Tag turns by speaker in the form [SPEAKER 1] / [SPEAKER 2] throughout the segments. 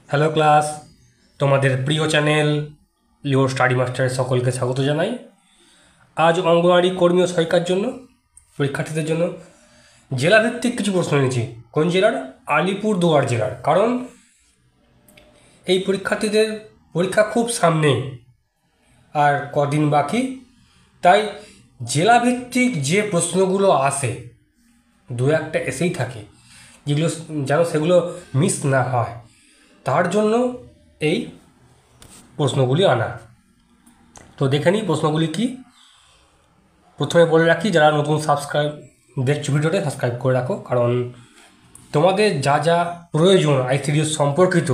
[SPEAKER 1] Hello class, তোমাদের প্রিয় channel লিওর স্টাডি মাস্টারের সকলকে স্বাগত জানাই। আজ অঙ্গনওয়াড়ি কর্মী ও সহায়িকার জন্য পরীক্ষার্থীদের জন্য জেলাভিত্তিক কিছু প্রশ্ন নিয়েছি। কোন জেলার? আলিপুরদুয়ার জেলার। কারণ এই পরীক্ষার্থীদের পরীক্ষা খুব সামনে, আর কদিন বাকি, তাই জেলাভিত্তিক যে প্রশ্নগুলো আসে দু একটা এসেই থাকে, যেগুলো যেন সেগুলো মিস না হয়, তার জন্য এই প্রশ্নগুলি আনা। তো দেখে নিই প্রশ্নগুলি কি। প্রথমে বলে রাখি, যারা নতুন দেখছো ভিডিওটা সাবস্ক্রাইব করে রাখো, কারণ তোমাদের যা যা প্রয়োজন আইসিডিএস সম্পর্কিত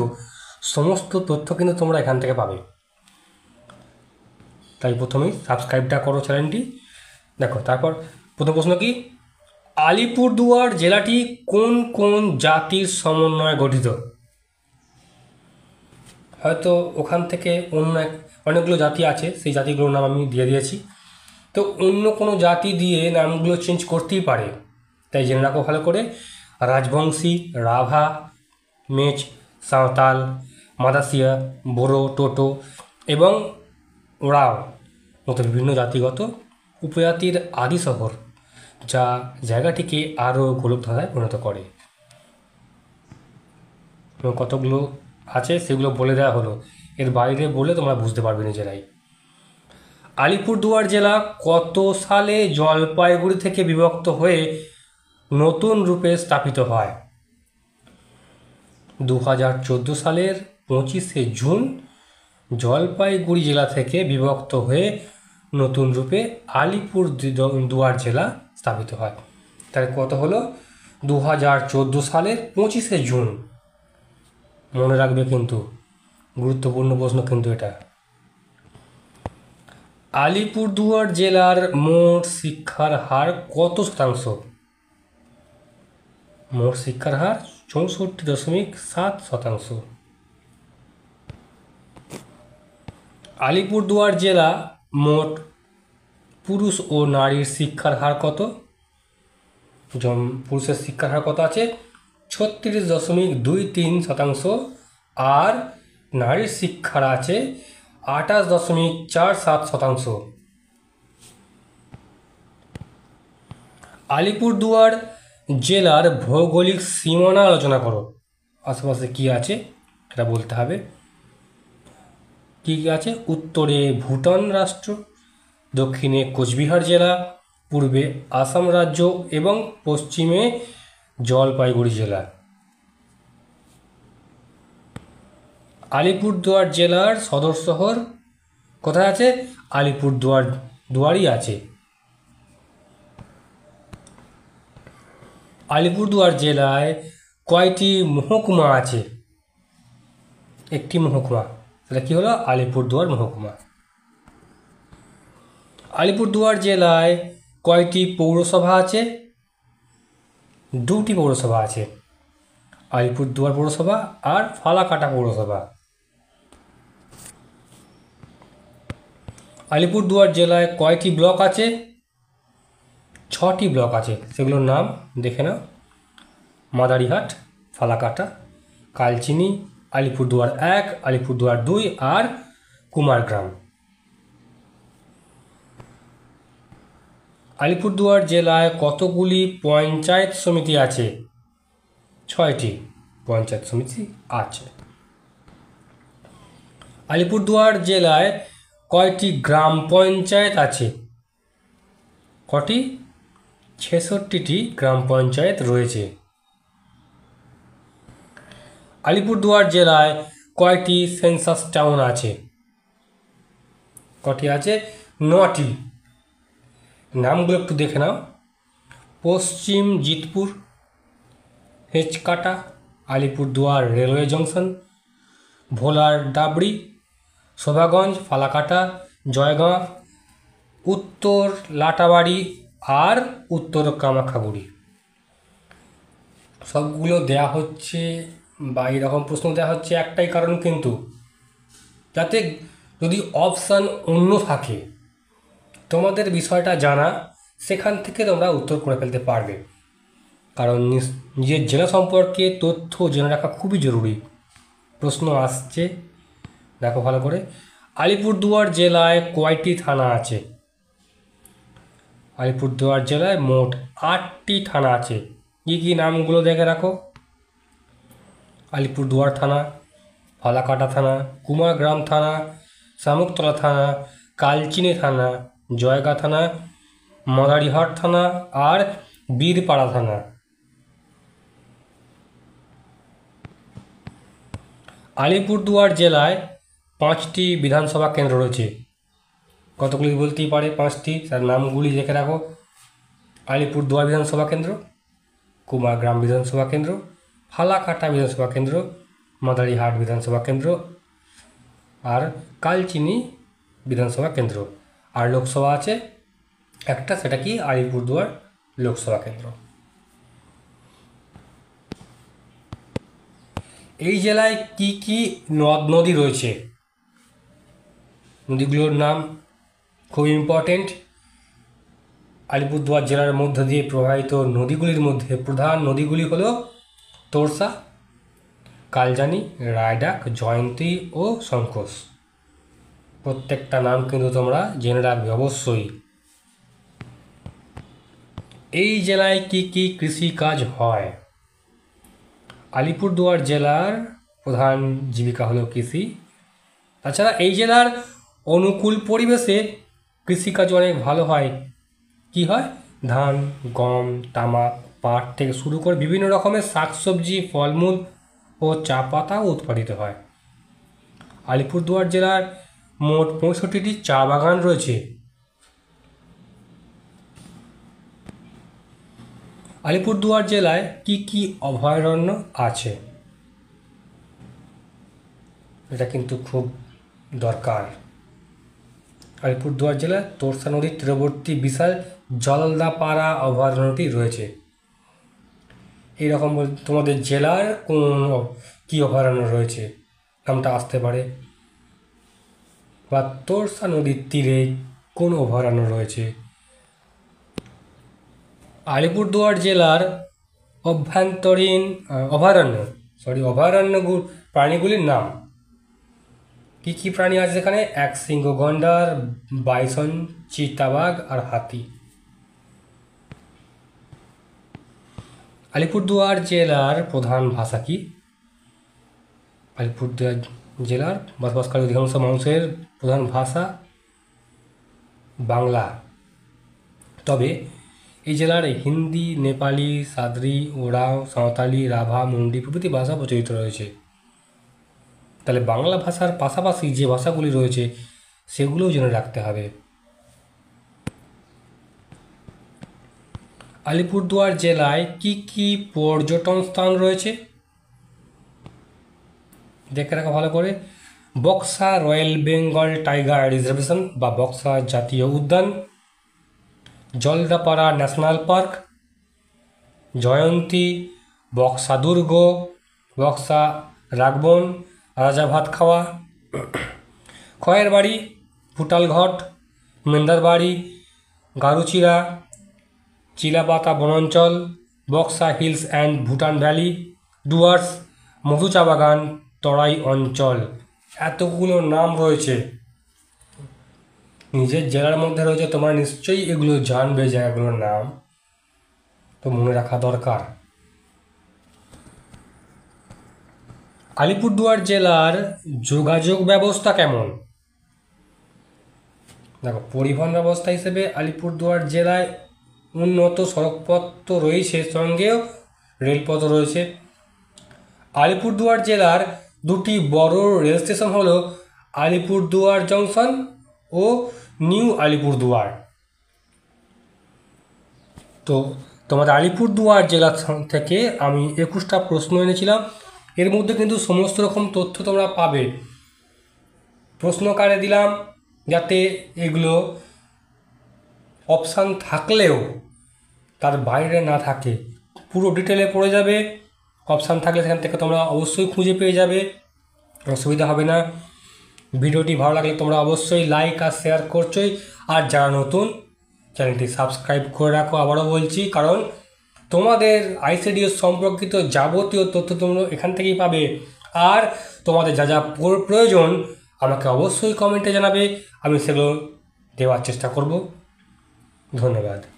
[SPEAKER 1] সমস্ত তথ্য কিন্তু তোমরা এখান থেকে পাবে। তাই প্রথমেই সাবস্ক্রাইবটা করো চ্যানেলটি। দেখো, তারপর প্রথম প্রশ্ন কি, আলিপুরদুয়ার জেলাটি কোন কোন জাতির সমন্বয়ে গঠিত? হয়তো ওখান থেকে অনেকগুলো জাতি আছে, সেই জাতিগুলোর নাম আমি দিয়ে দিয়েছি। তো অন্য কোনো জাতি দিয়ে নামগুলো চেঞ্জ করতেই পারে, তাই জেনে রাখো ভালো করে। রাজবংশী, রাভা, মেচ, সাঁওতাল, মাদাসিয়া, বোরো, টোটো এবং ওরাও মতো বিভিন্ন জাতিগত উপজাতির আদি শহর, যা জায়গাটিকে আরও গোলকধাঁধায় পরিণত করে। এবং কতগুলো আছে সেগুলো বলে দেওয়া হলো, এর বাইরে বলে তোমরা বুঝতে পারবে নিজেরাই। আলিপুরদুয়ার জেলা কত সালে জলপাইগুড়ি থেকে বিভক্ত হয়ে নতুন রূপে স্থাপিত হয়? 2014 সালের 25শে জুন জলপাইগুড়ি জেলা থেকে বিভক্ত হয়ে নতুন রূপে আলিপুরদুয়ার জেলা স্থাপিত হয়। তাহলে কত হলো? 2014 সালের 25শে জুন। মনে রাখবে কিন্তু, গুরুত্বপূর্ণ প্রশ্ন কিন্তু এটা। আলিপুরদুয়ার জেলার মোট শিক্ষার হার কত শতাংশ? মোট শিক্ষার হার 64.7%। আলিপুরদুয়ার জেলা মোট পুরুষ ও নারীর শিক্ষার হার কত? পুরুষের শিক্ষার হার কত আছে? 36.23%, আর নারীর শিক্ষার আছে 28.47%। আলিপুরদুয়ার জেলার ভৌগোলিক সীমানা আলোচনা করো। আশেপাশে কি আছে এটা বলতে হবে। কী কী আছে? উত্তরে ভুটান রাষ্ট্র, দক্ষিণে কোচবিহার জেলা, পূর্বে আসাম রাজ্য এবং পশ্চিমে জলপাইগুড়ি জেলা। আলিপুরদুয়ার জেলার সদর শহর কোথায় আছে? দুয়ারই আছে। আলিপুরদুয়ার জেলায় কয়টি মহকুমা আছে? একটি মহকুমা, সেটা কি হলো? আলিপুরদুয়ার মহকুমা। আলিপুরদুয়ার জেলায় কয়টি পৌরসভা আছে? দুটি পৌরসভা আছে, আলিপুরদুয়ার পৌরসভা আর ফালাকাটা পৌরসভা। আলিপুরদুয়ার জেলায় কয়টি ব্লক আছে? 6টি ব্লক আছে, সেগুলোর নাম দেখে নাও। মাদারিহাট, ফালাকাটা, কালচিনি, আলিপুরদুয়ার 1, আলিপুরদুয়ার 2 আর কুমারগ্রাম। আলিপুরদুয়ার জেলায় কতগুলি পঞ্চায়েত সমিতি আছে? 6টি পঞ্চায়েত সমিতি আছে। আলিপুরদুয়ার জেলায় কয়টি গ্রাম পঞ্চায়েত আছে? কটি? 66টি গ্রাম পঞ্চায়েত রয়েছে। আলিপুরদুয়ার জেলায় কয়টি সেন্সাস টাউন আছে? কটি আছে? 9টি। নামগুলো একটু দেখে নাও। পশ্চিম জিতপুর, হেচকাটা, আলিপুরদুয়ার রেলওয়ে জংশন, ভোলার ডাবড়ি, শোভাগঞ্জ, ফালাকাটা, জয়গাঁ, উত্তর লাটাবাড়ি আর উত্তর কামাখাগুড়ি। সবগুলো দেয়া হচ্ছে বা এরকম প্রশ্ন দেওয়া হচ্ছে একটাই কারণ, কিন্তু যাতে যদি অপশান অন্য থাকে, তোমাদের বিষয়টা জানা, সেখান থেকে তোমরা উত্তর করে ফেলতে পারবে। কারণ নিজের জেলা সম্পর্কে তথ্য জেনে রাখা খুবই জরুরি। প্রশ্ন আসছে, দেখো ভালো করে। আলিপুরদুয়ার জেলায় কয়টি থানা আছে? আলিপুরদুয়ার জেলায় মোট 8টি থানা আছে। কী কী নামগুলো দেখে রাখো। আলিপুরদুয়ার থানা, ফালাকাটা থানা, কুমারগ্রাম থানা, শামুকতলা থানা, কালচিনি থানা, জয়গা থানা, মাদারিহাট থানা আর বীরপাড়া থানা। আলিপুরদুয়ার জেলায় 5টি বিধানসভা কেন্দ্র রয়েছে। কতগুলি বলতেই পারে 5টি, তার নামগুলি দেখে রাখো। আলিপুরদুয়ার বিধানসভা কেন্দ্র, কুমারগ্রাম বিধানসভা কেন্দ্র, ফালাকাটা বিধানসভা কেন্দ্র, মাদারিহাট বিধানসভা কেন্দ্র আর কালচিনি বিধানসভা কেন্দ্র। আর লোকসভা আছে একটা, সেটা কি আলিপুরদুয়ার লোকসভা কেন্দ্র। এই জেলায় কি কি নদ নদী রয়েছে? নদীগুলোর নাম খুব ইম্পর্টেন্ট। আলিপুরদুয়ার জেলার মধ্য দিয়ে প্রবাহিত নদীগুলির মধ্যে প্রধান নদীগুলি হলো তোরসা, কালজানি, রায়ডাক, জয়ন্তী ও শঙ্কোষ। প্রত্যেকটা নাম কিন্তু তোমরা জেনে রাখবে অবশ্যই। এই জেলায় কি কি কৃষিকাজ হয়? আলিপুরদুয়ার জেলার প্রধান জীবিকা হলো কৃষি। তাছাড়া এই জেলার অনুকূল পরিবেশে কৃষিকাজ অনেক ভালো হয়। কি হয়? ধান, গম, তামাক, পাট থেকে শুরু করে বিভিন্ন রকমের শাকসবজি, ফলমূল ও চা পাতাও উৎপাদিত হয়। আলিপুরদুয়ার জেলার মোট 65টি চা বাগান রয়েছে। আলিপুরদুয়ার জেলায় কি কি অভয়ারণ্য আছে? এটা কিন্তু খুব দরকার। আলিপুরদুয়ার জেলায় তোরসা নদীর তীরবর্তী বিশাল জলদাপাড়া অভয়ারণ্যটি রয়েছে। এইরকম তোমাদের জেলার কোন কী অভয়ারণ্য রয়েছে নামটা আসতে পারে, বা তোরসা নদীর তীরে কোন অভয়ারণ্য রয়েছে। আলিপুরদুয়ার জেলার অভয়ারণ্য প্রাণীগুলির নাম কি কি প্রাণী আছে এখানে? একশৃঙ্গ গন্ডার, বাইসন, চিতাবাঘ আর হাতি। আলিপুরদুয়ার জেলার প্রধান ভাষা কি? আলিপুরদুয়ার জেলার বসবাসকারী অধিকাংশ মানুষের প্রধান ভাষা বাংলা। তবে এই জেলার হিন্দি, নেপালি, সাদ্রি, ওরাও, সাঁওতালি, রাভা, মুন্ডি প্রভৃতি ভাষা প্রচলিত রয়েছে। তাহলে বাংলা ভাষার পাশাপাশি যে ভাষাগুলি রয়েছে সেগুলোও জেনে রাখতে হবে। আলিপুরদুয়ার জেলায় কি কি পর্যটন স্থান রয়েছে দেখে রাখা ভালো করে। Buxa royal Bengal tiger reservation বা বক্সা জাতীয় উদ্যান, জলদাপাড়া ন্যাশনাল পার্ক, জয়ন্তী, বক্সা দুর্গ, বক্সা রাগবন, রাজা ভাতখাওয়া, খয়ের বাড়ি, ভুটালঘট, মেন্দারবাড়ি, গারুচিরা, চিলাপাতা বনাঞ্চল, Buxa hills and Bhutan valley, Dooars, Madhu চা বাগান, তরাই অঞ্চল। এতগুলো নাম রয়েছে নিজের জেলার মধ্যে রয়েছে, তোমরা নিশ্চয়ই এগুলো জানবে জায়গাগুলোর নাম, তো মনে রাখা দরকার। আলিপুরদুয়ার জেলার যোগাযোগ ব্যবস্থা কেমন? দেখো, পরিবহন ব্যবস্থা হিসেবে আলিপুরদুয়ার জেলায় উন্নত সড়কপথ তো রয়েছে, সঙ্গেও রেলপথ রয়েছে। আলিপুরদুয়ার জেলার 2টি বড় রেল স্টেশন হলো আলিপুরদুয়ার জংশন ও নিউ আলিপুরদুয়ার। তো তোমাদের আলিপুরদুয়ার জেলা থেকে আমি 21টা প্রশ্ন এনেছিলাম, এর মধ্যে কিন্তু সমস্ত রকম তথ্য তোমরা পাবে। প্রশ্ন কারে দিলাম যাতে এগুলো অপশান থাকলেও তার বাইরে না থাকে, পুরো ডিটেলে পড়ে যাবে। অপশান থাকলে সেখান থেকে তোমরা অবশ্যই খুঁজে পেয়ে যাবে, অসুবিধা হবে না। ভিডিওটি ভালো লাগলে তোমরা অবশ্যই লাইক আর শেয়ার করছোই, আর যারা নতুন চ্যানেলটি সাবস্ক্রাইব করে রাখো। আবারও বলছি, কারণ তোমাদের আইসিডিএস সম্পর্কিত যাবতীয় তথ্য তোমরা এখান থেকেই পাবে। আর তোমাদের যা যা প্রয়োজন আমাকে অবশ্যই কমেন্টে জানাবে, আমি সেগুলো দেওয়ার চেষ্টা করব। ধন্যবাদ।